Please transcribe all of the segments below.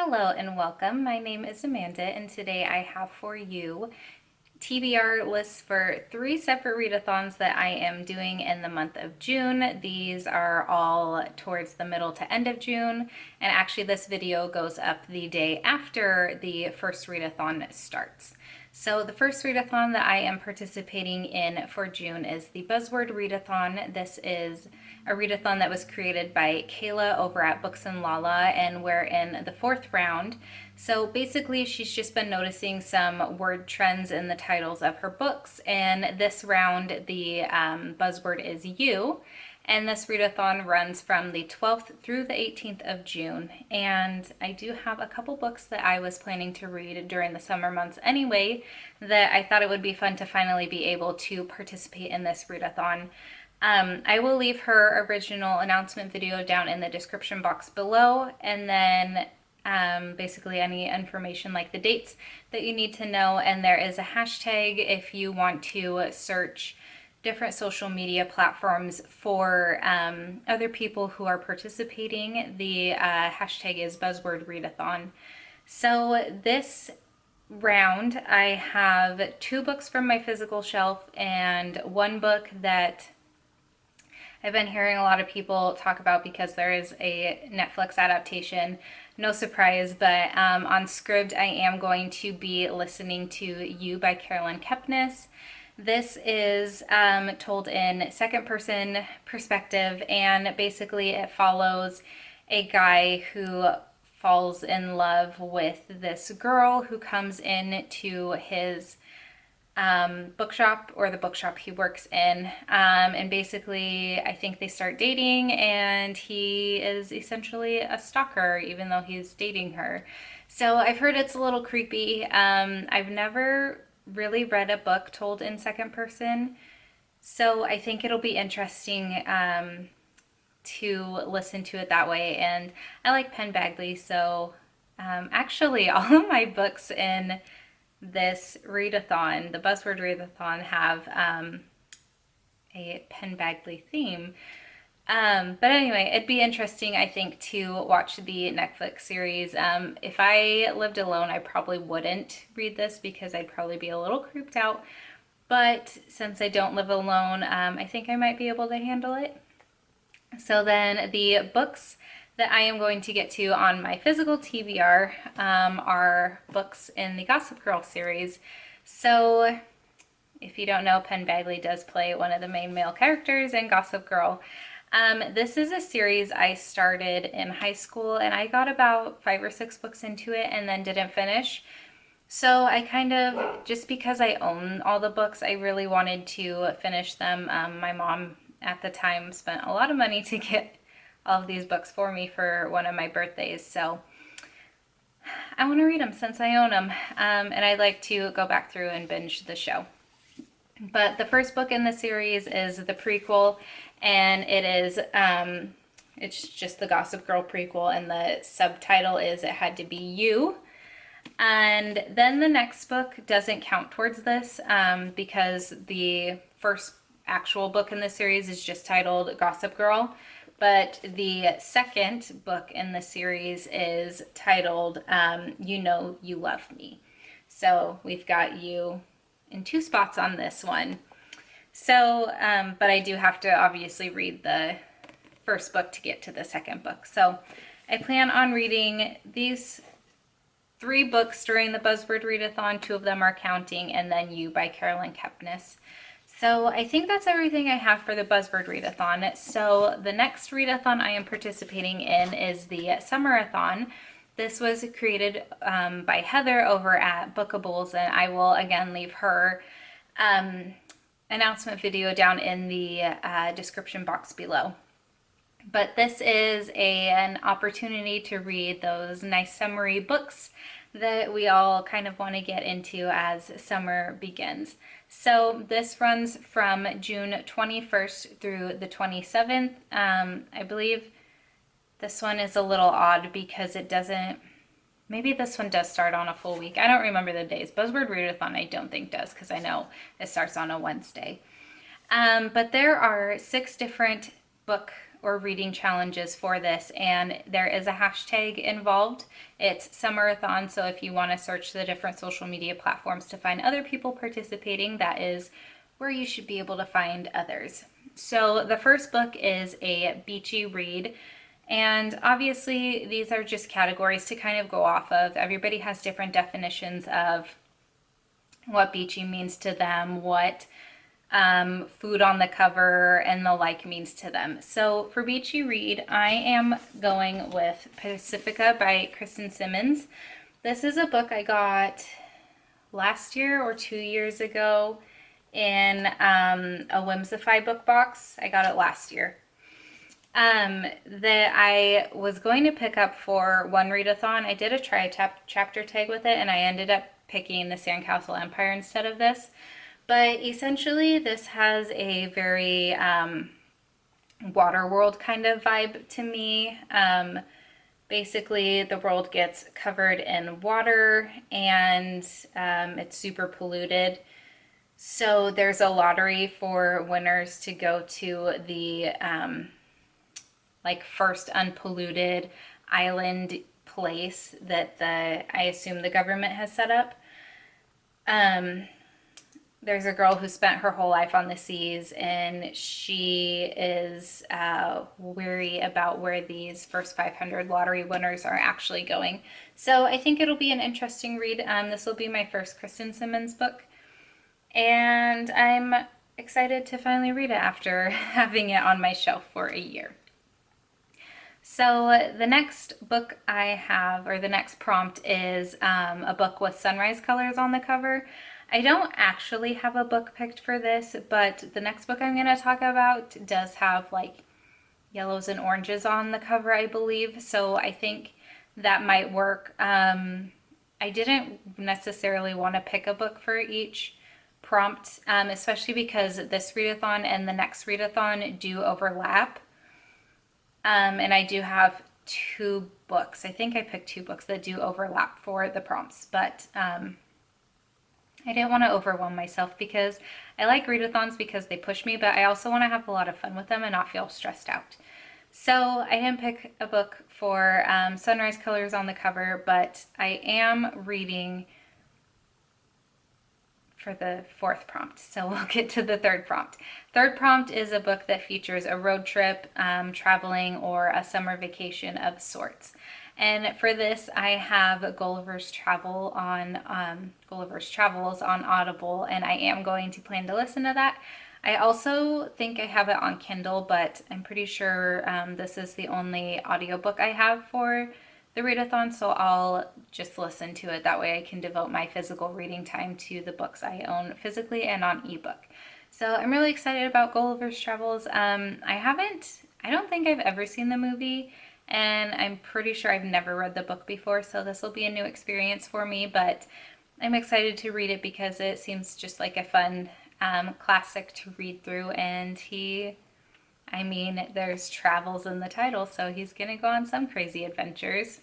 Hello and welcome. My name is Amanda, and today I have for you TBR lists for 3 separate readathons that I am doing in the month of June. These are all towards the middle to end of June, and actually this video goes up the day after the first readathon starts. So the first readathon that I am participating in for June is the Buzzword Readathon. This is a readathon that was created by Kayla over at Books and Lala, and we're in the 4th round. So basically she's just been noticing some word trends in the titles of her books, and this round the buzzword is you. And this readathon runs from the 12th through the 18th of June. And I do have a couple books that I was planning to read during the summer months anyway, that I thought it would be fun to finally be able to participate in this readathon. I will leave her original announcement video down in the description box below, and then basically any information like the dates that you need to know. And there is a hashtag if you want to search different social media platforms for other people who are participating. The hashtag is Buzzword Readathon. So this round I have 2 books from my physical shelf and 1 book that I've been hearing a lot of people talk about because there is a Netflix adaptation. No surprise, but on Scribd I am going to be listening to You by Carolyn Kepnes. This is told in second person perspective, and basically it follows a guy who falls in love with this girl who comes in to his bookshop, or the bookshop he works in, and basically I think they start dating, and he is essentially a stalker even though he's dating her. So I've heard it's a little creepy. I've never really read a book told in second person, so I think it'll be interesting to listen to it that way. And I like Penn Badgley, so actually all of my books in this readathon, the Buzzword Readathon, have a Penn Badgley theme. But anyway, it'd be interesting, I think, to watch the Netflix series. If I lived alone, I probably wouldn't read this because I'd probably be a little creeped out. But since I don't live alone, I think I might be able to handle it. So then the books that I am going to get to on my physical TBR are books in the Gossip Girl series. So if you don't know, Penn Badgley does play one of the main male characters in Gossip Girl. This is a series I started in high school, and I got about 5 or 6 books into it and then didn't finish. So I kind of, just because I own all the books, I really wanted to finish them. My mom at the time spent a lot of money to get all of these books for me for one of my birthdays, so I want to read them since I own them, and I'd like to go back through and binge the show. But the first book in the series is the prequel, and it is it's just the Gossip Girl prequel, and the subtitle is It Had to Be You. And then the next book doesn't count towards this because the first actual book in the series is just titled Gossip Girl, but the second book in the series is titled You Know You Love Me. So we've got you in 2 spots on this one. So, but I do have to obviously read the first book to get to the second book. So I plan on reading these 3 books during the Buzzword Readathon. 2 of them are counting, and then You by Carolyn Kepnes. So I think that's everything I have for the Buzzword Readathon. So the next readathon I am participating in is the Summery. This was created by Heather over at Bookables, and I will again leave her announcement video down in the description box below. But this is an opportunity to read those nice summery books that we all kind of want to get into as summer begins. So this runs from June 21st through the 27th. I believe this one is a little odd because it doesn't, maybe this one does start on a full week. I don't remember the days. Buzzword Readathon I don't think does, because I know it starts on a Wednesday. But there are 6 different book or reading challenges for this, and there is a hashtag involved. It's Summerython, so if you want to search the different social media platforms to find other people participating, that is where you should be able to find others. So the first book is a Beachy Read. And obviously, these are just categories to kind of go off of. Everybody has different definitions of what beachy means to them, what food on the cover and the like means to them. So for Beachy Read, I am going with Pacifica by Kristen Simmons. This is a book I got last year or 2 years ago in a Whimsify book box. I got it last year. That I was going to pick up for one readathon. I did a try chapter tag with it, and I ended up picking the Sandcastle Empire instead of this. But essentially, this has a very Waterworld kind of vibe to me. Basically, the world gets covered in water, and it's super polluted. So there's a lottery for winners to go to the like first unpolluted island place that I assume the government has set up. There's a girl who spent her whole life on the seas, and she is weary about where these first 500 lottery winners are actually going. So I think it'll be an interesting read. This will be my first Kristen Simmons book, and I'm excited to finally read it after having it on my shelf for a year. So the next book I have, or the next prompt, is a book with sunrise colors on the cover. I don't actually have a book picked for this, but the next book I'm going to talk about does have like yellows and oranges on the cover, I believe. So I think that might work. I didn't necessarily want to pick a book for each prompt, especially because this readathon and the next readathon do overlap. And I do have 2 books. I think I picked 2 books that do overlap for the prompts, but I didn't want to overwhelm myself because I like readathons because they push me, but I also want to have a lot of fun with them and not feel stressed out. So I didn't pick a book for sunrise colors on the cover, but I am reading for the 4th prompt. So we'll get to the 3rd prompt. 3rd prompt is a book that features a road trip, traveling, or a summer vacation of sorts. And for this, I have Gulliver's Travels on Audible, and I am going to plan to listen to that. I also think I have it on Kindle, but I'm pretty sure this is the only audiobook I have for the readathon, so I'll just listen to it. That way I can devote my physical reading time to the books I own physically and on ebook. So I'm really excited about Gulliver's Travels. I don't think I've ever seen the movie, and I'm pretty sure I've never read the book before, so this will be a new experience for me, but I'm excited to read it because it seems just like a fun classic to read through, and there's travels in the title, so he's gonna go on some crazy adventures.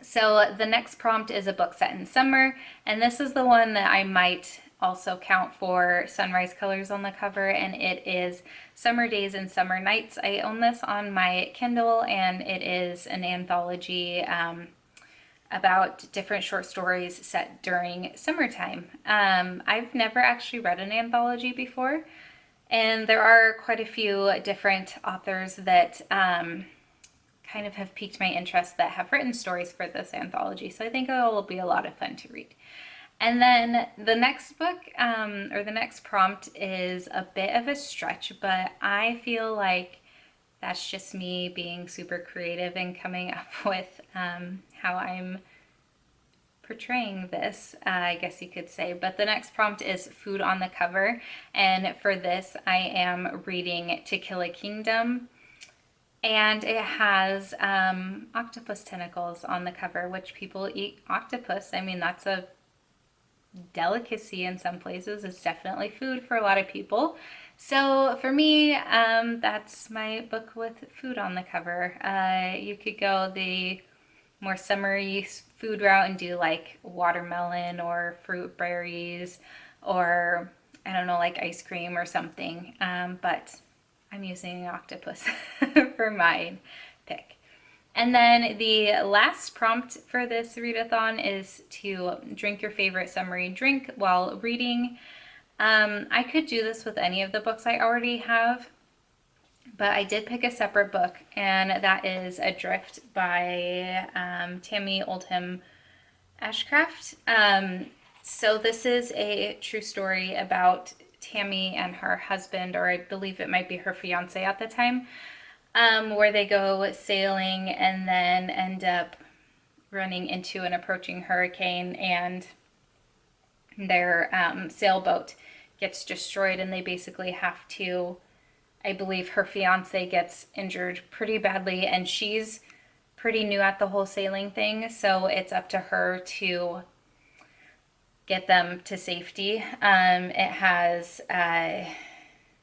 So the next prompt is a book set in summer, and this is the one that I might also count for sunrise colors on the cover, and it is Summer Days and Summer Nights. I own this on my Kindle, and it is an anthology about different short stories set during summertime. I've never actually read an anthology before, and there are quite a few different authors that kind of have piqued my interest that have written stories for this anthology, so I think it will be a lot of fun to read. And then the next book, or the next prompt, is a bit of a stretch, but I feel like that's just me being super creative and coming up with how I'm portraying this, I guess you could say. But the next prompt is food on the cover, and for this I am reading To Kill a Kingdom, and it has octopus tentacles on the cover, which people eat octopus. I mean, that's a delicacy in some places. It's definitely food for a lot of people. So for me, that's my book with food on the cover. You could go the more summery food route and do like watermelon or fruit berries, or I don't know, like ice cream or something. But I'm using an octopus for my pick. And then the last prompt for this readathon is to drink your favorite summery drink while reading. I could do this with any of the books I already have, but I did pick a separate book, and that is Adrift by Tammy Oldham Ashcraft. So this is a true story about Tammy and her husband, or I believe it might be her fiance at the time, where they go sailing and then end up running into an approaching hurricane, and their sailboat gets destroyed, and they basically have to, I believe her fiance gets injured pretty badly, and she's pretty new at the whole sailing thing, so it's up to her to get them to safety. It has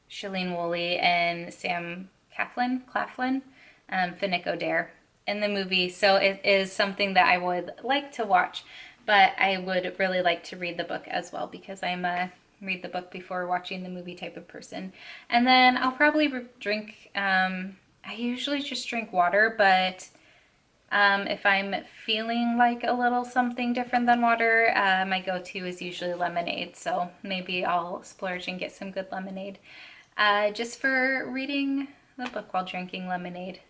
Shailene Woodley and Sam Claflin, Finnick Odair in the movie, so it is something that I would like to watch, but I would really like to read the book as well, because I'm a read the book before watching the movie type of person. And then I'll probably drink, I usually just drink water, but if I'm feeling like a little something different than water, my go-to is usually lemonade. So maybe I'll splurge and get some good lemonade just for reading the book while drinking lemonade.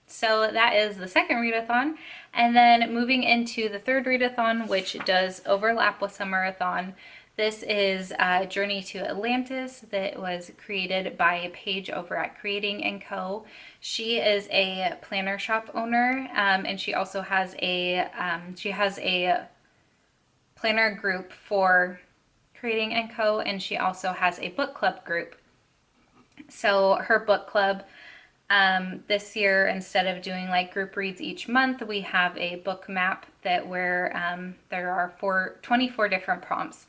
So that is the second readathon. And then moving into the third readathon, which does overlap with Summerathon. This is Journey to Atlantis that was created by Paige over at Creating & Co. She is a planner shop owner, and she also has a planner group for Creating & Co. and she also has a book club group. So her book club this year, instead of doing like group reads each month, we have a book map that where there are 24 different prompts.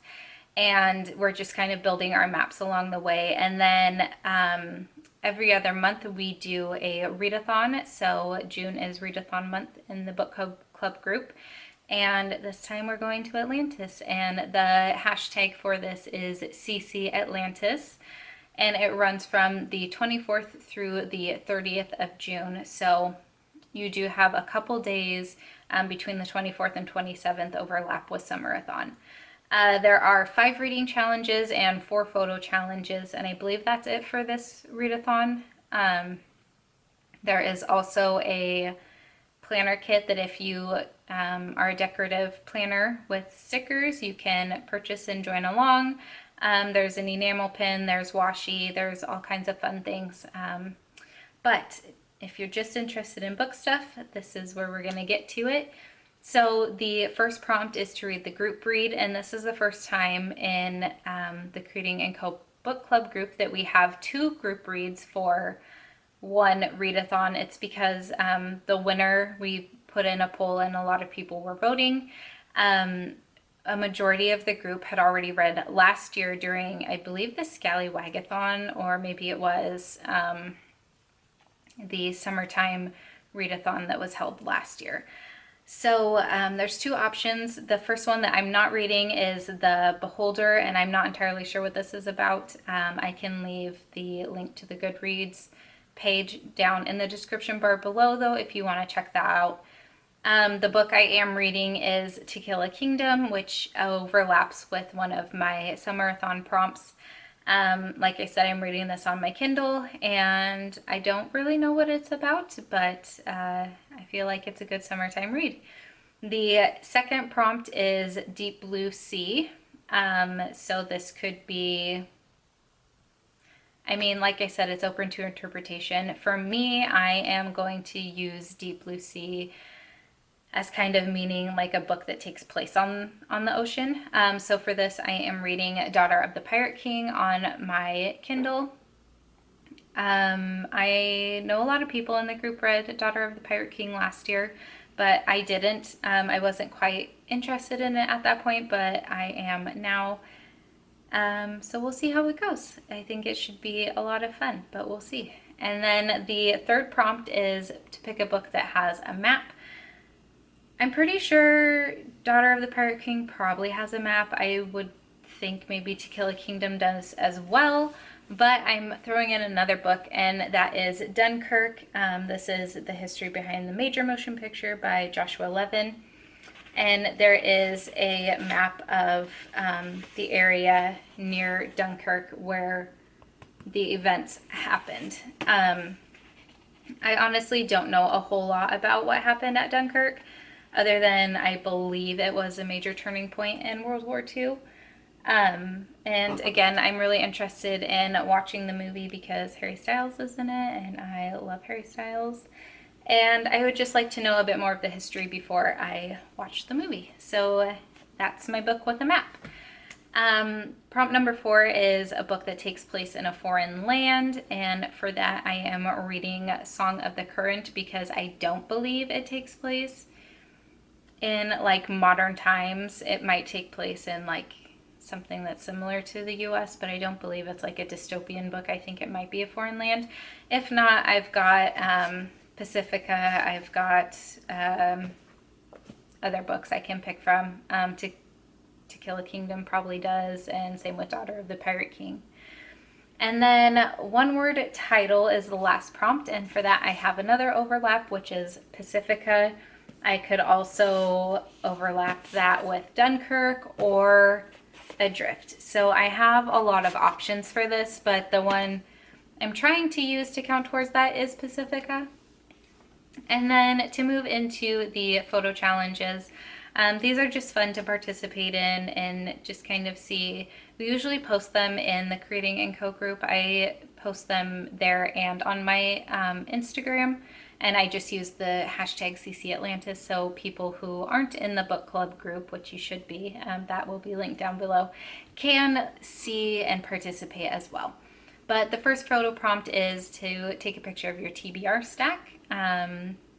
And we're just kind of building our maps along the way. And then every other month we do a readathon. So June is readathon month in the book club group. And this time we're going to Atlantis. And the hashtag for this is CC Atlantis. And it runs from the 24th through the 30th of June. So you do have a couple days between the 24th and 27th overlap with Summerathon. There are 5 reading challenges and 4 photo challenges, and I believe that's it for this readathon. There is also a planner kit that if you are a decorative planner with stickers, you can purchase and join along. There's an enamel pin, there's washi, there's all kinds of fun things. But if you're just interested in book stuff, this is where we're going to get to it. So the first prompt is to read the group read, and this is the first time in the Creating & Co. book club group that we have 2 group reads for one readathon. It's because the winner, we put in a poll and a lot of people were voting. A majority of the group had already read last year during, I believe, the Scallywagathon, or maybe it was the summertime readathon that was held last year. So there's 2 options. The first one that I'm not reading is The Beholder, and I'm not entirely sure what this is about. I can leave the link to the Goodreads page down in the description bar below, though, if you want to check that out. The book I am reading is To Kill a Kingdom, which overlaps with one of my Summerathon prompts. Like I said, I'm reading this on my Kindle, and I don't really know what it's about, but I feel like it's a good summertime read. The second prompt is Deep Blue Sea. So this could be, I mean, like I said, it's open to interpretation. For me, I am going to use Deep Blue Sea as kind of meaning like a book that takes place on the ocean. So for this, I am reading Daughter of the Pirate King on my Kindle. I know a lot of people in the group read Daughter of the Pirate King last year, but I didn't. I wasn't quite interested in it at that point, but I am now. So we'll see how it goes. I think it should be a lot of fun, but we'll see. And then the third prompt is to pick a book that has a map. I'm pretty sure Daughter of the Pirate King probably has a map. I would think maybe To Kill a Kingdom does as well, But I'm throwing in another book, and that is Dunkirk. This is the history behind the major motion picture by Joshua Levin. And there is a map of the area near Dunkirk where the events happened. I honestly don't know a whole lot about what happened at Dunkirk, other than I believe it was a major turning point in World War II. And again, I'm really interested in watching the movie because Harry Styles is in it, and I love Harry Styles. And I would just like to know a bit more of the history before I watch the movie. So that's my book with a map. Prompt number 4 is a book that takes place in a foreign land, and for that I am reading Song of the Current because I don't believe it takes place in like modern times. It might take place in like something that's similar to the US, but I don't believe it's like a dystopian book. I think it might be a foreign land. If not, I've got Pacifica, I've got other books I can pick from. To Kill a Kingdom probably does, and same with Daughter of the Pirate King. And then one word title is the last prompt, and for that I have another overlap, which is Pacifica. I could also overlap that with Dunkirk or Adrift. So I have a lot of options for this, but the one I'm trying to use to count towards that is Pacifica. And then to move into the photo challenges, these are just fun to participate in and just kind of see. We usually post them in the Creating & Co group. I post them there and on my Instagram, and I just use the hashtag #CCAtlantis so people who aren't in the book club group, which you should be, that will be linked down below, can see and participate as well. But the first photo prompt is to take a picture of your TBR stack.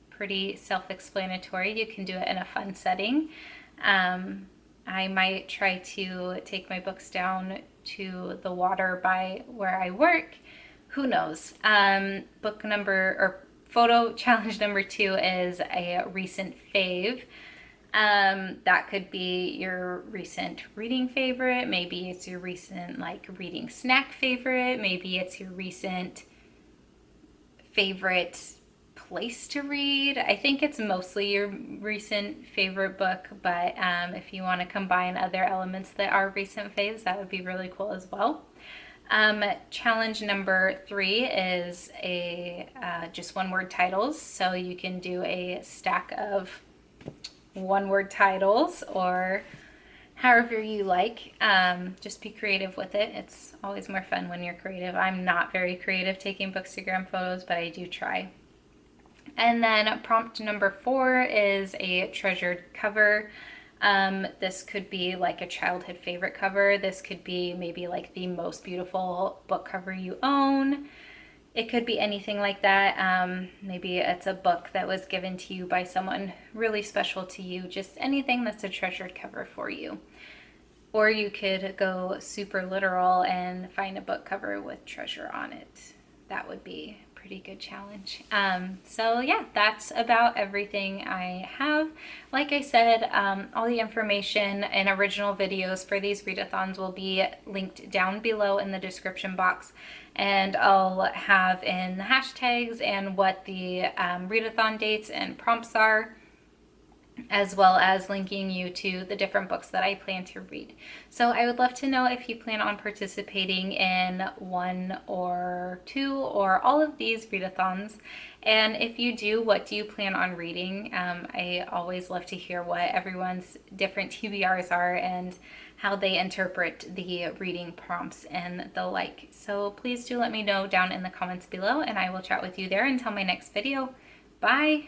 Pretty self-explanatory. You can do it in a fun setting. I might try to take my books down to the water by where I work. Who knows? Photo challenge number 2 is a recent fave. That could be your recent reading favorite. Maybe it's your recent like reading snack favorite. Maybe it's your recent favorite place to read. I think it's mostly your recent favorite book, but if you want to combine other elements that are recent faves, that would be really cool as well. Challenge number 3 is a just one-word titles. So you can do a stack of one-word titles or however you like. Just be creative with it. It's always more fun when you're creative. I'm not very creative taking Bookstagram photos, but I do try. And then prompt number 4 is a treasured cover. This could be like a childhood favorite cover. This could be maybe like the most beautiful book cover you own. It could be anything like that. Maybe it's a book that was given to you by someone really special to you. Just anything that's a treasured cover for you. Or you could go super literal and find a book cover with treasure on it. That would be pretty good challenge. So yeah, that's about everything I have. Like I said, all the information and original videos for these readathons will be linked down below in the description box, and I'll have in the hashtags and what the readathon dates and prompts are, as well as linking you to the different books that I plan to read. So I would love to know if you plan on participating in 1 or 2 or all of these readathons. And if you do, what do you plan on reading? I always love to hear what everyone's different TBRs are and how they interpret the reading prompts and the like. So please do let me know down in the comments below, and I will chat with you there until my next video. Bye!